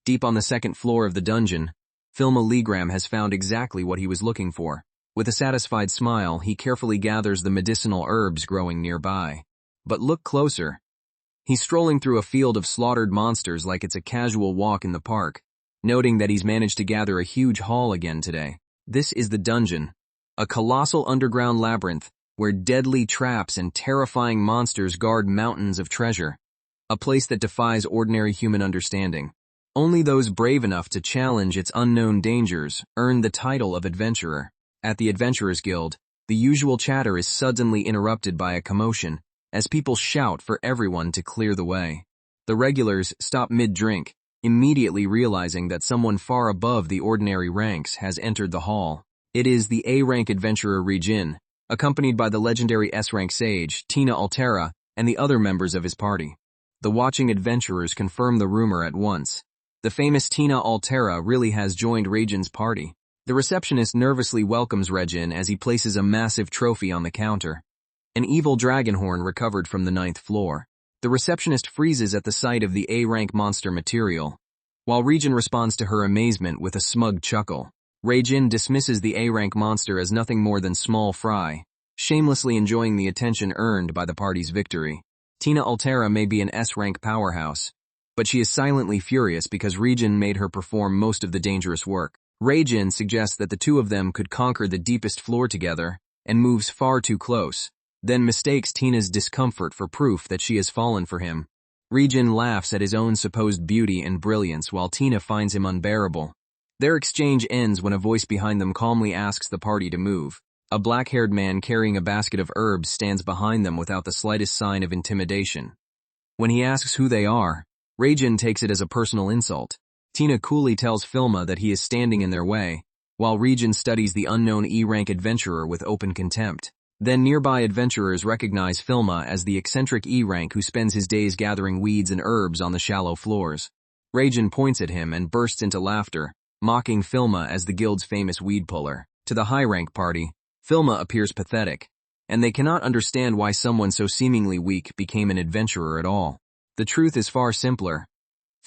Deep on the second floor of the dungeon, Filma Legram has found exactly what he was looking for. With a satisfied smile, he carefully gathers the medicinal herbs growing nearby. But look closer. He's strolling through a field of slaughtered monsters like it's a casual walk in the park, noting that he's managed to gather a huge haul again today. This is the dungeon, a colossal underground labyrinth where deadly traps and terrifying monsters guard mountains of treasure. A place that defies ordinary human understanding. Only those brave enough to challenge its unknown dangers earn the title of adventurer. At the Adventurers Guild, the usual chatter is suddenly interrupted by a commotion, as people shout for everyone to clear the way. The regulars stop mid-drink, immediately realizing that someone far above the ordinary ranks has entered the hall. It is the A-rank adventurer Regin, accompanied by the legendary S-rank sage, Tina Altera, and the other members of his party. The watching adventurers confirm the rumor at once. The famous Tina Altera really has joined Regin's party. The receptionist nervously welcomes Regin as he places a massive trophy on the counter. An evil dragon horn recovered from the 9th floor. The receptionist freezes at the sight of the A-rank monster material, while Regin responds to her amazement with a smug chuckle. Regin dismisses the A-rank monster as nothing more than small fry, shamelessly enjoying the attention earned by the party's victory. Tina Altera may be an S-rank powerhouse, but she is silently furious because Regin made her perform most of the dangerous work. Regin suggests that the two of them could conquer the deepest floor together and moves far too close, then mistakes Tina's discomfort for proof that she has fallen for him. Regin laughs at his own supposed beauty and brilliance while Tina finds him unbearable. Their exchange ends when a voice behind them calmly asks the party to move. A black-haired man carrying a basket of herbs stands behind them without the slightest sign of intimidation. When he asks who they are, Regin takes it as a personal insult. Tina coolly tells Filma that he is standing in their way, while Regin studies the unknown E-rank adventurer with open contempt. Then nearby adventurers recognize Filma as the eccentric E-rank who spends his days gathering weeds and herbs on the shallow floors. Regin points at him and bursts into laughter, mocking Filma as the guild's famous weed puller. To the high-rank party, Filma appears pathetic, and they cannot understand why someone so seemingly weak became an adventurer at all. The truth is far simpler.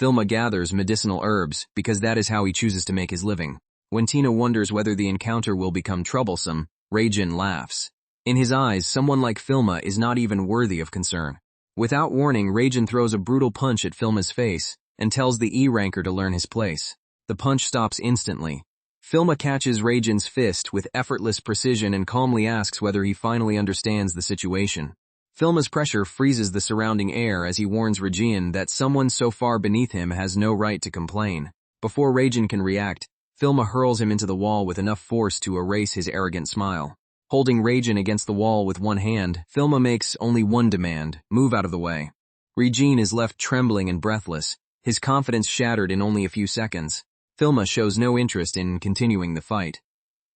Filma gathers medicinal herbs because that is how he chooses to make his living. When Tina wonders whether the encounter will become troublesome, Regin laughs. In his eyes, someone like Filma is not even worthy of concern. Without warning, Regin throws a brutal punch at Filma's face and tells the E-ranker to learn his place. The punch stops instantly. Filma catches Regin's fist with effortless precision and calmly asks whether he finally understands the situation. Filma's pressure freezes the surrounding air as he warns Regin that someone so far beneath him has no right to complain. Before Regin can react, Filma hurls him into the wall with enough force to erase his arrogant smile. Holding Regin against the wall with one hand, Filma makes only one demand: move out of the way. Regin is left trembling and breathless, his confidence shattered in only a few seconds. Filma shows no interest in continuing the fight.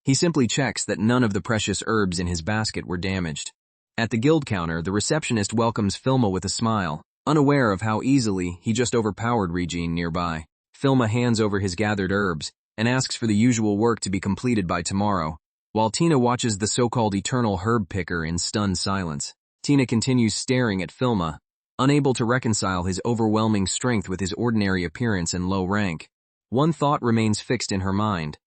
He simply checks that none of the precious herbs in his basket were damaged. At the guild counter, the receptionist welcomes Filma with a smile, unaware of how easily he just overpowered Regin nearby. Filma hands over his gathered herbs and asks for the usual work to be completed by tomorrow, while Tina watches the so-called eternal herb picker in stunned silence. Tina continues staring at Filma, unable to reconcile his overwhelming strength with his ordinary appearance and low rank. One thought remains fixed in her mind.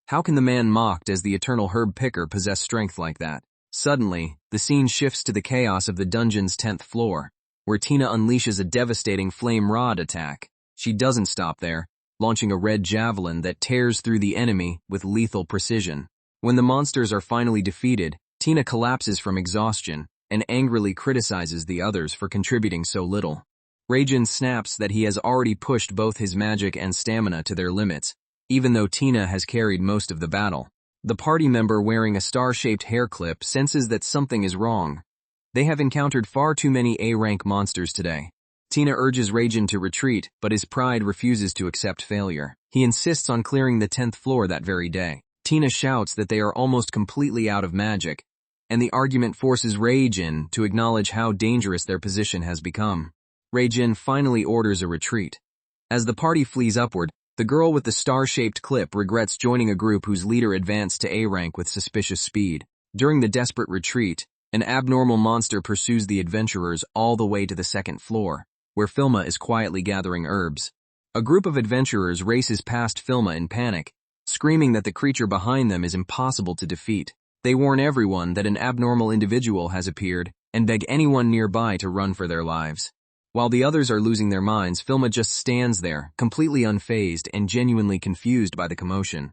How can the man mocked as the eternal herb picker possess strength like that? Suddenly, the scene shifts to the chaos of the dungeon's 10th floor, where Tina unleashes a devastating flame rod attack. She doesn't stop there, launching a red javelin that tears through the enemy with lethal precision. When the monsters are finally defeated, Tina collapses from exhaustion and angrily criticizes the others for contributing so little. Regin snaps that he has already pushed both his magic and stamina to their limits, even though Tina has carried most of the battle. The party member wearing a star-shaped hair clip senses that something is wrong. They have encountered far too many A-rank monsters today. Tina urges Regin to retreat, but his pride refuses to accept failure. He insists on clearing the 10th floor that very day. Tina shouts that they are almost completely out of magic, and the argument forces Regin to acknowledge how dangerous their position has become. Regin finally orders a retreat. As the party flees upward, the girl with the star-shaped clip regrets joining a group whose leader advanced to A rank with suspicious speed. During the desperate retreat, an abnormal monster pursues the adventurers all the way to the 2nd floor, where Filma is quietly gathering herbs. A group of adventurers races past Filma in panic, screaming that the creature behind them is impossible to defeat. They warn everyone that an abnormal individual has appeared and beg anyone nearby to run for their lives. While the others are losing their minds, Filma just stands there, completely unfazed and genuinely confused by the commotion.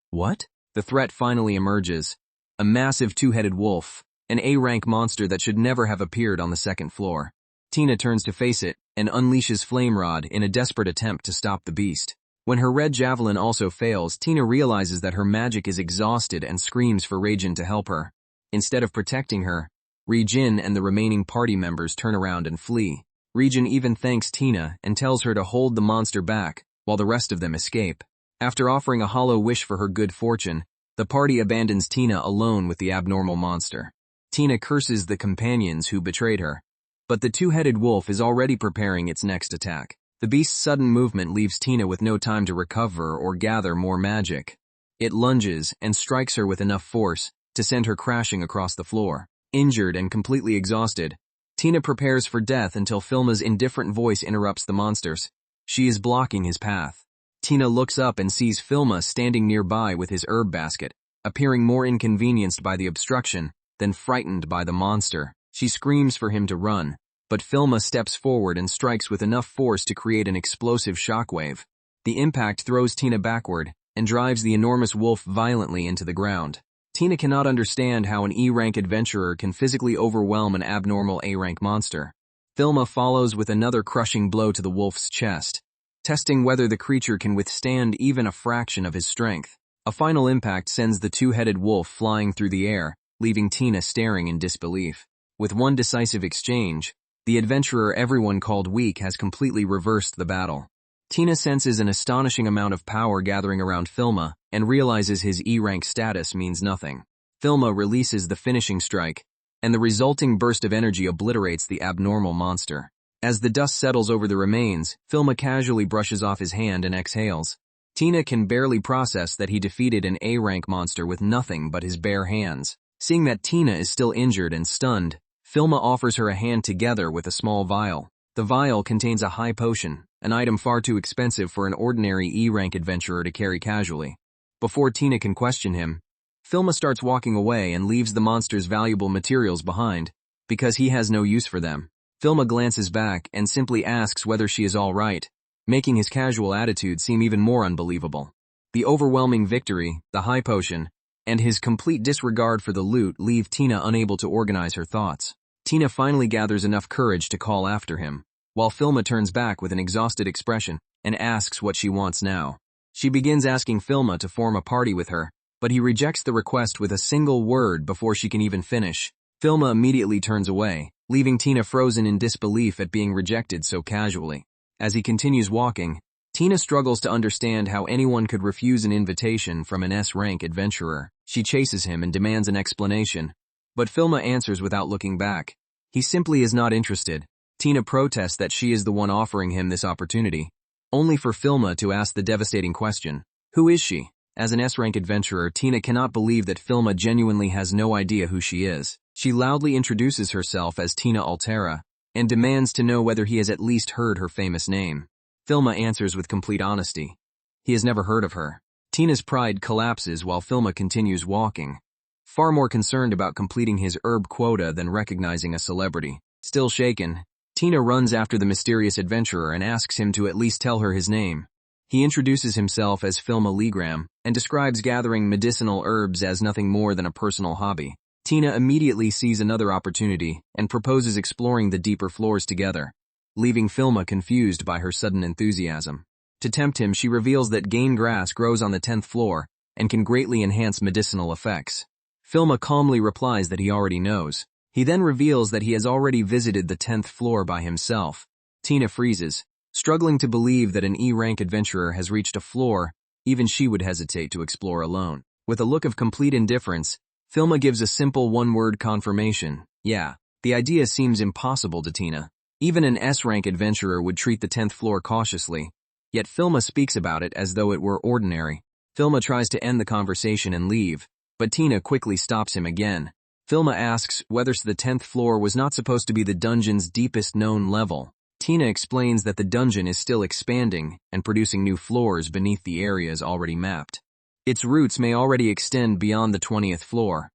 What? The threat finally emerges. A massive two-headed wolf, an A-rank monster that should never have appeared on the second floor. Tina turns to face it and unleashes Flame Rod in a desperate attempt to stop the beast. When her red javelin also fails, Tina realizes that her magic is exhausted and screams for Reijin to help her. Instead of protecting her, Reijin and the remaining party members turn around and flee. Reijin even thanks Tina and tells her to hold the monster back while the rest of them escape. After offering a hollow wish for her good fortune, the party abandons Tina alone with the abnormal monster. Tina curses the companions who betrayed her, but the two-headed wolf is already preparing its next attack. The beast's sudden movement leaves Tina with no time to recover or gather more magic. It lunges and strikes her with enough force to send her crashing across the floor. Injured and completely exhausted, Tina prepares for death until Filma's indifferent voice interrupts the monsters. She is blocking his path. Tina looks up and sees Filma standing nearby with his herb basket, appearing more inconvenienced by the obstruction than frightened by the monster. She screams for him to run, but Filma steps forward and strikes with enough force to create an explosive shockwave. The impact throws Tina backward and drives the enormous wolf violently into the ground. Tina cannot understand how an E-rank adventurer can physically overwhelm an abnormal A-rank monster. Filma follows with another crushing blow to the wolf's chest, testing whether the creature can withstand even a fraction of his strength. A final impact sends the two-headed wolf flying through the air, leaving Tina staring in disbelief. With one decisive exchange, the adventurer everyone called weak has completely reversed the battle. Tina senses an astonishing amount of power gathering around Filma and realizes his E-rank status means nothing. Filma releases the finishing strike, and the resulting burst of energy obliterates the abnormal monster. As the dust settles over the remains, Filma casually brushes off his hand and exhales. Tina can barely process that he defeated an A-rank monster with nothing but his bare hands. Seeing that Tina is still injured and stunned, Filma offers her a hand together with a small vial. The vial contains a high potion, an item far too expensive for an ordinary E-rank adventurer to carry casually. Before Tina can question him, Filma starts walking away and leaves the monster's valuable materials behind, because he has no use for them. Filma glances back and simply asks whether she is all right, making his casual attitude seem even more unbelievable. The overwhelming victory, the high potion, and his complete disregard for the loot leave Tina unable to organize her thoughts. Tina finally gathers enough courage to call after him, while Filma turns back with an exhausted expression and asks what she wants now. She begins asking Filma to form a party with her, but he rejects the request with a single word before she can even finish. Filma immediately turns away, leaving Tina frozen in disbelief at being rejected so casually. As he continues walking, Tina struggles to understand how anyone could refuse an invitation from an S-rank adventurer. She chases him and demands an explanation, but Filma answers without looking back. He simply is not interested. Tina protests that she is the one offering him this opportunity, only for Filma to ask the devastating question, who is she? As an S-rank adventurer, Tina cannot believe that Filma genuinely has no idea who she is. She loudly introduces herself as Tina Altera, and demands to know whether he has at least heard her famous name. Filma answers with complete honesty. He has never heard of her. Tina's pride collapses while Filma continues walking, far more concerned about completing his herb quota than recognizing a celebrity. Still shaken, Tina runs after the mysterious adventurer and asks him to at least tell her his name. He introduces himself as Filma Legram and describes gathering medicinal herbs as nothing more than a personal hobby. Tina immediately sees another opportunity and proposes exploring the deeper floors together, leaving Filma confused by her sudden enthusiasm. To tempt him, she reveals that game grass grows on the 10th floor and can greatly enhance medicinal effects. Filma calmly replies that he already knows. He then reveals that he has already visited the 10th floor by himself. Tina freezes, struggling to believe that an E-rank adventurer has reached a floor even she would hesitate to explore alone. With a look of complete indifference, Filma gives a simple one-word confirmation. Yeah, the idea seems impossible to Tina. Even an S-rank adventurer would treat the 10th floor cautiously, yet Filma speaks about it as though it were ordinary. Filma tries to end the conversation and leave, but Tina quickly stops him again. Filma asks whether the 10th floor was not supposed to be the dungeon's deepest known level. Tina explains that the dungeon is still expanding and producing new floors beneath the areas already mapped. Its roots may already extend beyond the 20th floor,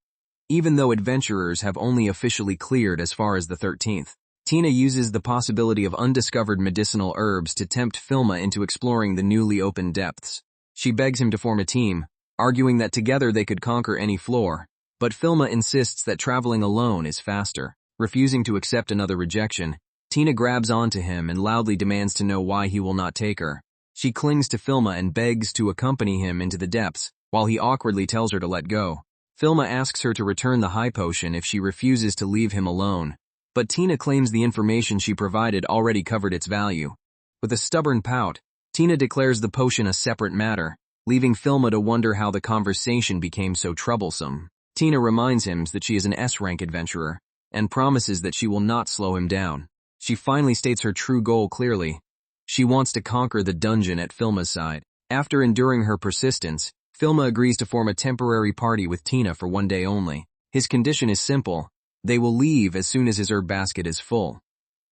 even though adventurers have only officially cleared as far as the 13th. Tina uses the possibility of undiscovered medicinal herbs to tempt Filma into exploring the newly opened depths. She begs him to form a team, arguing that together they could conquer any floor, but Filma insists that traveling alone is faster. Refusing to accept another rejection, Tina grabs onto him and loudly demands to know why he will not take her. She clings to Filma and begs to accompany him into the depths, while he awkwardly tells her to let go. Filma asks her to return the high potion if she refuses to leave him alone, but Tina claims the information she provided already covered its value. With a stubborn pout, Tina declares the potion a separate matter, leaving Filma to wonder how the conversation became so troublesome. Tina reminds him that she is an S-rank adventurer, and promises that she will not slow him down. She finally states her true goal clearly. She wants to conquer the dungeon at Filma's side. After enduring her persistence, Filma agrees to form a temporary party with Tina for one day only. His condition is simple. They will leave as soon as his herb basket is full.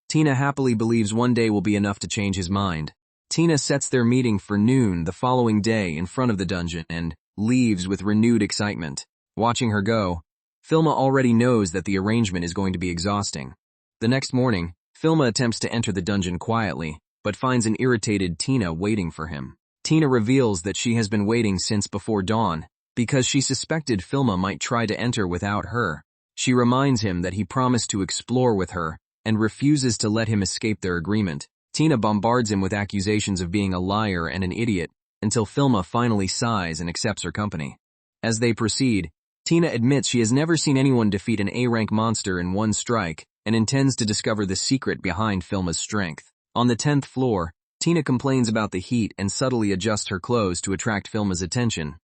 Tina happily believes one day will be enough to change his mind. Tina sets their meeting for noon the following day in front of the dungeon and leaves with renewed excitement. Watching her go, Filma already knows that the arrangement is going to be exhausting. The next morning, Filma attempts to enter the dungeon quietly, but finds an irritated Tina waiting for him. Tina reveals that she has been waiting since before dawn, because she suspected Filma might try to enter without her. She reminds him that he promised to explore with her, and refuses to let him escape their agreement. Tina bombards him with accusations of being a liar and an idiot, until Filma finally sighs and accepts her company. As they proceed, Tina admits she has never seen anyone defeat an A-rank monster in one strike, and intends to discover the secret behind Filma's strength. On the 10th floor, Tina complains about the heat and subtly adjusts her clothes to attract Filma's attention.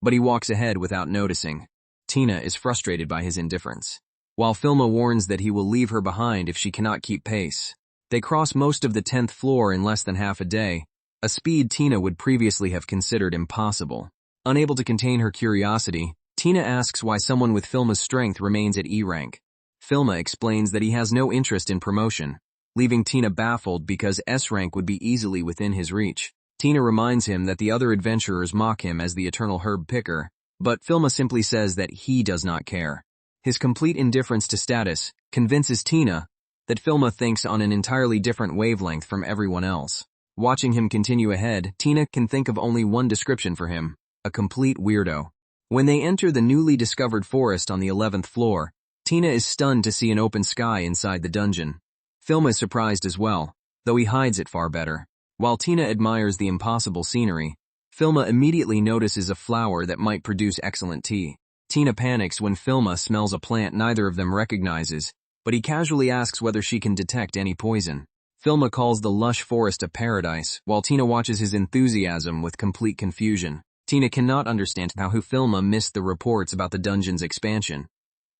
But he walks ahead without noticing. Tina is frustrated by his indifference, while Filma warns that he will leave her behind if she cannot keep pace. They cross most of the 10th floor in less than half a day, a speed Tina would previously have considered impossible. Unable to contain her curiosity, Tina asks why someone with Filma's strength remains at E rank. Filma explains that he has no interest in promotion, leaving Tina baffled because S rank would be easily within his reach. Tina reminds him that the other adventurers mock him as the eternal herb picker, but Filma simply says that he does not care. His complete indifference to status convinces Tina that Filma thinks on an entirely different wavelength from everyone else. Watching him continue ahead, Tina can think of only one description for him: a complete weirdo. When they enter the newly discovered forest on the 11th floor, Tina is stunned to see an open sky inside the dungeon. Filma is surprised as well, though he hides it far better. While Tina admires the impossible scenery, Filma immediately notices a flower that might produce excellent tea. Tina panics when Filma smells a plant neither of them recognizes, but he casually asks whether she can detect any poison. Filma calls the lush forest a paradise, while Tina watches his enthusiasm with complete confusion. Tina cannot understand how Filma missed the reports about the dungeon's expansion.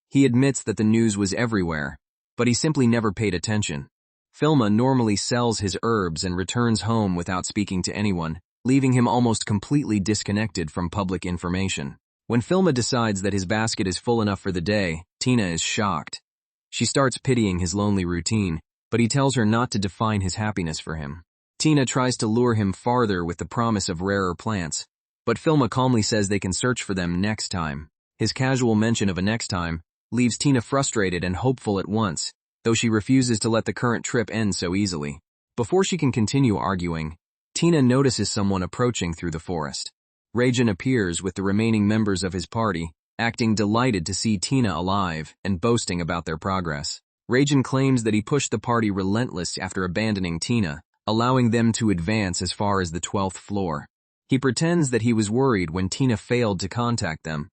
He admits that the news was everywhere, but he simply never paid attention. Filma normally sells his herbs and returns home without speaking to anyone, leaving him almost completely disconnected from public information. When Filma decides that his basket is full enough for the day, Tina is shocked. She starts pitying his lonely routine, but he tells her not to define his happiness for him. Tina tries to lure him farther with the promise of rarer plants, but Filma calmly says they can search for them next time. His casual mention of a next time leaves Tina frustrated and hopeful at once, though she refuses to let the current trip end so easily. Before she can continue arguing, Tina notices someone approaching through the forest. Regression appears with the remaining members of his party, acting delighted to see Tina alive and boasting about their progress. Regression claims that he pushed the party relentless after abandoning Tina, allowing them to advance as far as the 12th floor. He pretends that he was worried when Tina failed to contact them,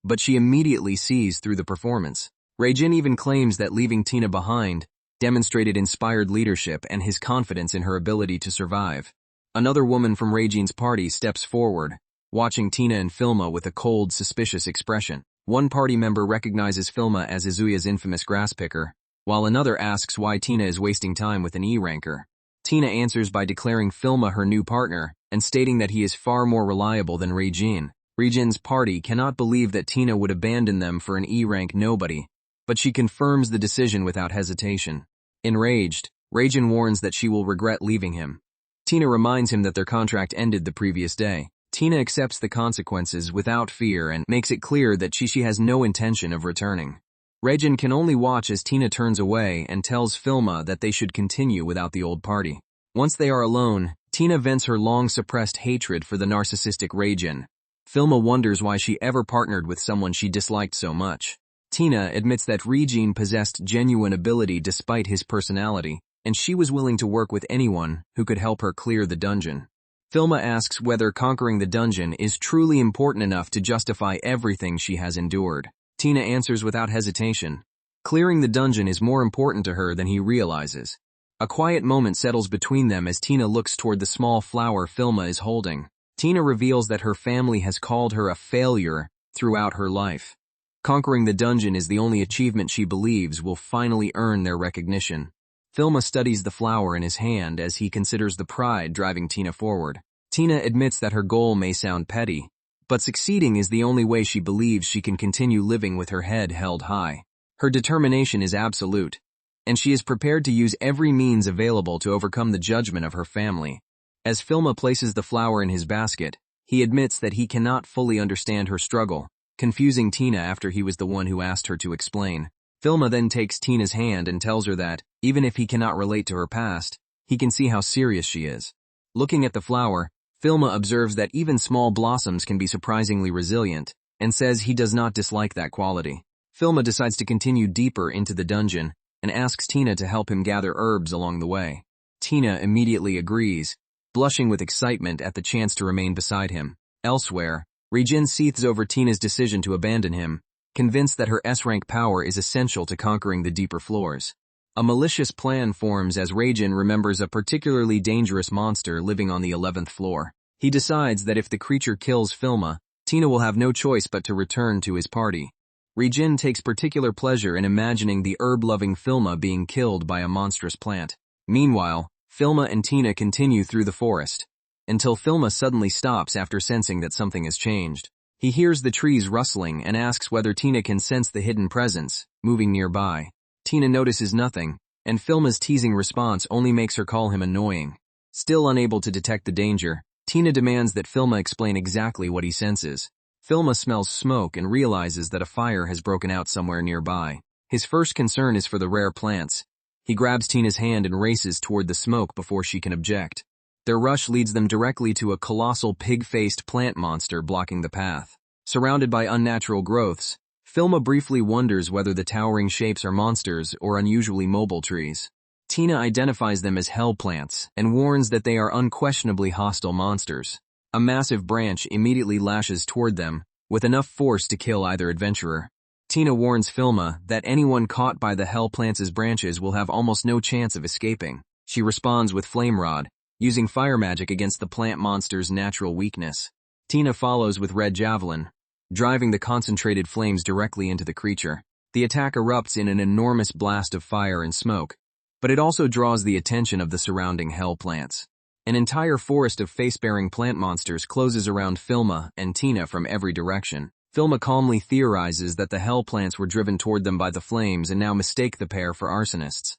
but she immediately sees through the performance. Regression even claims that leaving Tina behind demonstrated inspired leadership and his confidence in her ability to survive. Another woman from Regison's party steps forward, watching Tina and Filma with a cold, suspicious expression. One party member recognizes Filma as Izuya's infamous grass picker, while another asks why Tina is wasting time with an E-ranker. Tina answers by declaring Filma her new partner and stating that he is far more reliable than Regression. Regison's party cannot believe that Tina would abandon them for an E-rank nobody, but she confirms the decision without hesitation. Enraged, Reijin warns that she will regret leaving him. Tina reminds him that their contract ended the previous day. Tina accepts the consequences without fear and makes it clear that she has no intention of returning. Reijin can only watch as Tina turns away and tells Filma that they should continue without the old party. Once they are alone, Tina vents her long-suppressed hatred for the narcissistic Reijin. Filma wonders why she ever partnered with someone she disliked so much. Tina admits that Reijin possessed genuine ability despite his personality, and she was willing to work with anyone who could help her clear the dungeon. Filma asks whether conquering the dungeon is truly important enough to justify everything she has endured. Tina answers without hesitation. Clearing the dungeon is more important to her than he realizes. A quiet moment settles between them as Tina looks toward the small flower Filma is holding. Tina reveals that her family has called her a failure throughout her life. Conquering the dungeon is the only achievement she believes will finally earn their recognition. Filma studies the flower in his hand as he considers the pride driving Tina forward. Tina admits that her goal may sound petty, but succeeding is the only way she believes she can continue living with her head held high. Her determination is absolute, and she is prepared to use every means available to overcome the judgment of her family. As Filma places the flower in his basket, he admits that he cannot fully understand her struggle, confusing Tina after he was the one who asked her to explain. Filma then takes Tina's hand and tells her that, even if he cannot relate to her past, he can see how serious she is. Looking at the flower, Filma observes that even small blossoms can be surprisingly resilient, and says he does not dislike that quality. Filma decides to continue deeper into the dungeon, and asks Tina to help him gather herbs along the way. Tina immediately agrees, blushing with excitement at the chance to remain beside him. Elsewhere, Reijin seethes over Tina's decision to abandon him, convinced that her S-rank power is essential to conquering the deeper floors. A malicious plan forms as Reijin remembers a particularly dangerous monster living on the 11th floor. He decides that if the creature kills Filma, Tina will have no choice but to return to his party. Reijin takes particular pleasure in imagining the herb-loving Filma being killed by a monstrous plant. Meanwhile, Filma and Tina continue through the forest, until Filma suddenly stops after sensing that something has changed. He hears the trees rustling and asks whether Tina can sense the hidden presence, moving nearby. Tina notices nothing, and Filma's teasing response only makes her call him annoying. Still unable to detect the danger, Tina demands that Filma explain exactly what he senses. Filma smells smoke and realizes that a fire has broken out somewhere nearby. His first concern is for the rare plants. He grabs Tina's hand and races toward the smoke before she can object. Their rush leads them directly to a colossal pig-faced plant monster blocking the path. Surrounded by unnatural growths, Filma briefly wonders whether the towering shapes are monsters or unusually mobile trees. Tina identifies them as hell plants and warns that they are unquestionably hostile monsters. A massive branch immediately lashes toward them, with enough force to kill either adventurer. Tina warns Filma that anyone caught by the hell plants' branches will have almost no chance of escaping. She responds with Flame Rod, using fire magic against the plant monster's natural weakness. Tina follows with Red Javelin, driving the concentrated flames directly into the creature. The attack erupts in an enormous blast of fire and smoke, but it also draws the attention of the surrounding hell plants. An entire forest of face-bearing plant monsters closes around Filma and Tina from every direction. Filma calmly theorizes that the hell plants were driven toward them by the flames and now mistake the pair for arsonists.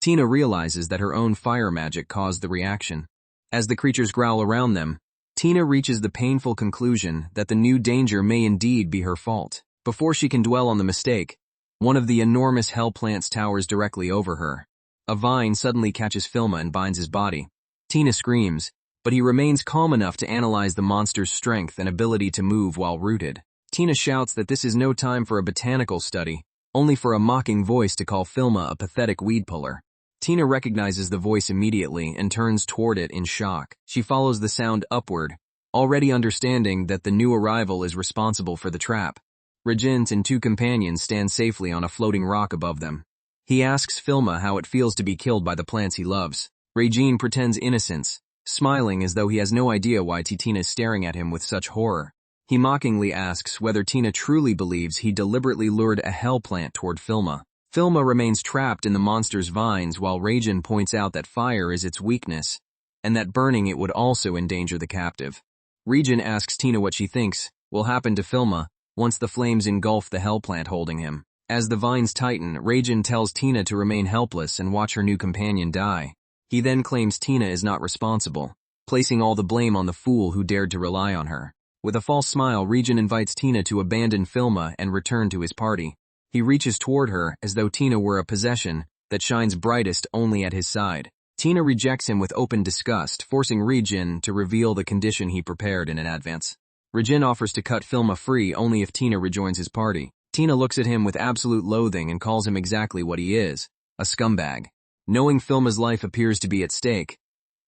Tina realizes that her own fire magic caused the reaction. As the creatures growl around them, Tina reaches the painful conclusion that the new danger may indeed be her fault. Before she can dwell on the mistake, one of the enormous hell plants towers directly over her. A vine suddenly catches Filma and binds his body. Tina screams, but he remains calm enough to analyze the monster's strength and ability to move while rooted. Tina shouts that this is no time for a botanical study, only for a mocking voice to call Filma a pathetic weed puller. Tina recognizes the voice immediately and turns toward it in shock. She follows the sound upward, already understanding that the new arrival is responsible for the trap. Regent and two companions stand safely on a floating rock above them. He asks Filma how it feels to be killed by the plants he loves. Reijin pretends innocence, smiling as though he has no idea why Tina is staring at him with such horror. He mockingly asks whether Tina truly believes he deliberately lured a hell plant toward Filma. Filma remains trapped in the monster's vines while Reijin points out that fire is its weakness, and that burning it would also endanger the captive. Reijin asks Tina what she thinks will happen to Filma once the flames engulf the hell plant holding him. As the vines tighten, Reijin tells Tina to remain helpless and watch her new companion die. He then claims Tina is not responsible, placing all the blame on the fool who dared to rely on her. With a false smile, Reijin invites Tina to abandon Filma and return to his party. He reaches toward her as though Tina were a possession that shines brightest only at his side. Tina rejects him with open disgust, forcing Reijin to reveal the condition he prepared in advance. Reijin offers to cut Filma free only if Tina rejoins his party. Tina looks at him with absolute loathing and calls him exactly what he is, a scumbag. Knowing Filma's life appears to be at stake,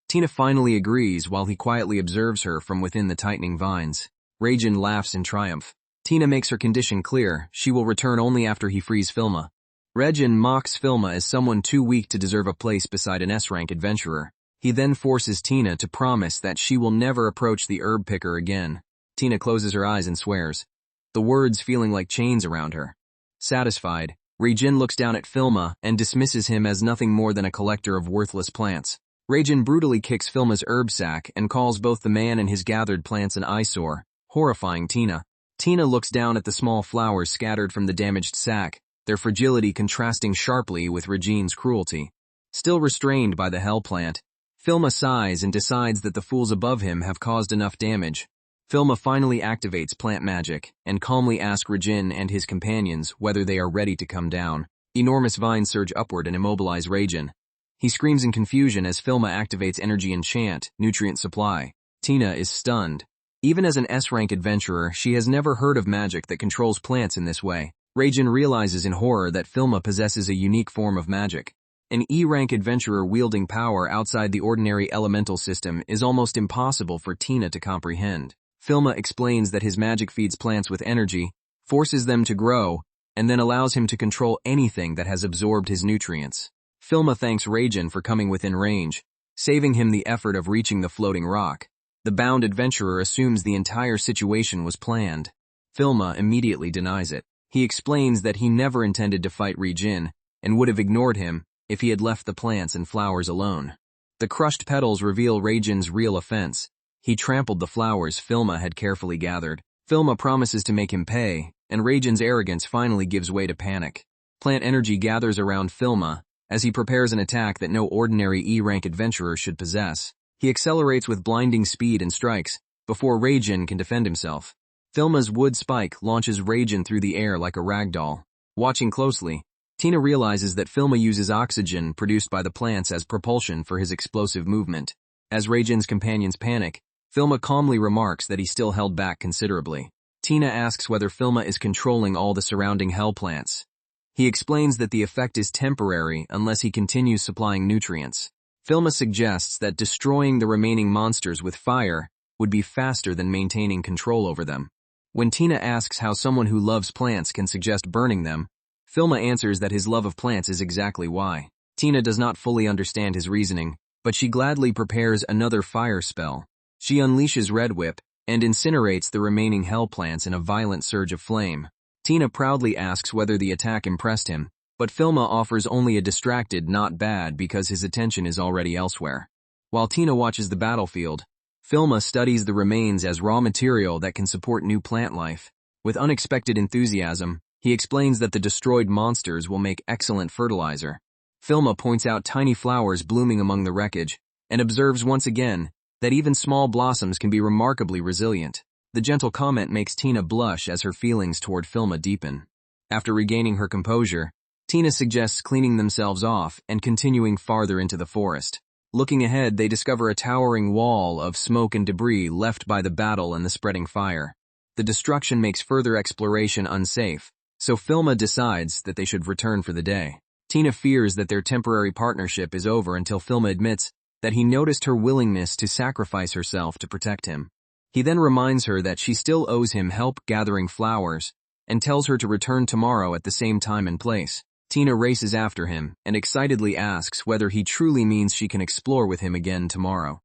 Tina finally agrees while he quietly observes her from within the tightening vines. Reijin laughs in triumph. Tina makes her condition clear: she will return only after he frees Filma. Reijin mocks Filma as someone too weak to deserve a place beside an S-rank adventurer. He then forces Tina to promise that she will never approach the herb picker again. Tina closes her eyes and swears, the words feeling like chains around her. Satisfied, Reijin looks down at Filma and dismisses him as nothing more than a collector of worthless plants. Reijin brutally kicks Filma's herb sack and calls both the man and his gathered plants an eyesore, horrifying Tina. Tina looks down at the small flowers scattered from the damaged sack, their fragility contrasting sharply with Reijin's cruelty. Still restrained by the hell plant, Filma sighs and decides that the fools above him have caused enough damage. Filma finally activates plant magic and calmly asks Reijin and his companions whether they are ready to come down. Enormous vines surge upward and immobilize Reijin. He screams in confusion as Filma activates energy enchant, nutrient supply. Tina is stunned. Even as an S-rank adventurer, she has never heard of magic that controls plants in this way. Reijin realizes in horror that Filma possesses a unique form of magic. An E-rank adventurer wielding power outside the ordinary elemental system is almost impossible for Tina to comprehend. Filma explains that his magic feeds plants with energy, forces them to grow, and then allows him to control anything that has absorbed his nutrients. Filma thanks Reijin for coming within range, saving him the effort of reaching the floating rock. The bound adventurer assumes the entire situation was planned. Filma immediately denies it. He explains that he never intended to fight Reijin and would have ignored him if he had left the plants and flowers alone. The crushed petals reveal Reijin's real offense. He trampled the flowers Filma had carefully gathered. Filma promises to make him pay, and Reijin's arrogance finally gives way to panic. Plant energy gathers around Filma as he prepares an attack that no ordinary E-rank adventurer should possess. He accelerates with blinding speed and strikes before Reijin can defend himself. Filma's wood spike launches Reijin through the air like a ragdoll. Watching closely, Tina realizes that Filma uses oxygen produced by the plants as propulsion for his explosive movement. As Reijin's companions panic, Filma calmly remarks that he still held back considerably. Tina asks whether Filma is controlling all the surrounding hell plants. He explains that the effect is temporary unless he continues supplying nutrients. Filma suggests that destroying the remaining monsters with fire would be faster than maintaining control over them. When Tina asks how someone who loves plants can suggest burning them, Filma answers that his love of plants is exactly why. Tina does not fully understand his reasoning, but she gladly prepares another fire spell. She unleashes Red Whip and incinerates the remaining hell plants in a violent surge of flame. Tina proudly asks whether the attack impressed him, but Filma offers only a distracted not bad because his attention is already elsewhere. While Tina watches the battlefield, Filma studies the remains as raw material that can support new plant life. With unexpected enthusiasm, he explains that the destroyed monsters will make excellent fertilizer. Filma points out tiny flowers blooming among the wreckage, and observes once again that even small blossoms can be remarkably resilient. The gentle comment makes Tina blush as her feelings toward Filma deepen. After regaining her composure, Tina suggests cleaning themselves off and continuing farther into the forest. Looking ahead, they discover a towering wall of smoke and debris left by the battle and the spreading fire. The destruction makes further exploration unsafe, so Filma decides that they should return for the day. Tina fears that their temporary partnership is over until Filma admits that he noticed her willingness to sacrifice herself to protect him. He then reminds her that she still owes him help gathering flowers and tells her to return tomorrow at the same time and place. Tina races after him and excitedly asks whether he truly means she can explore with him again tomorrow.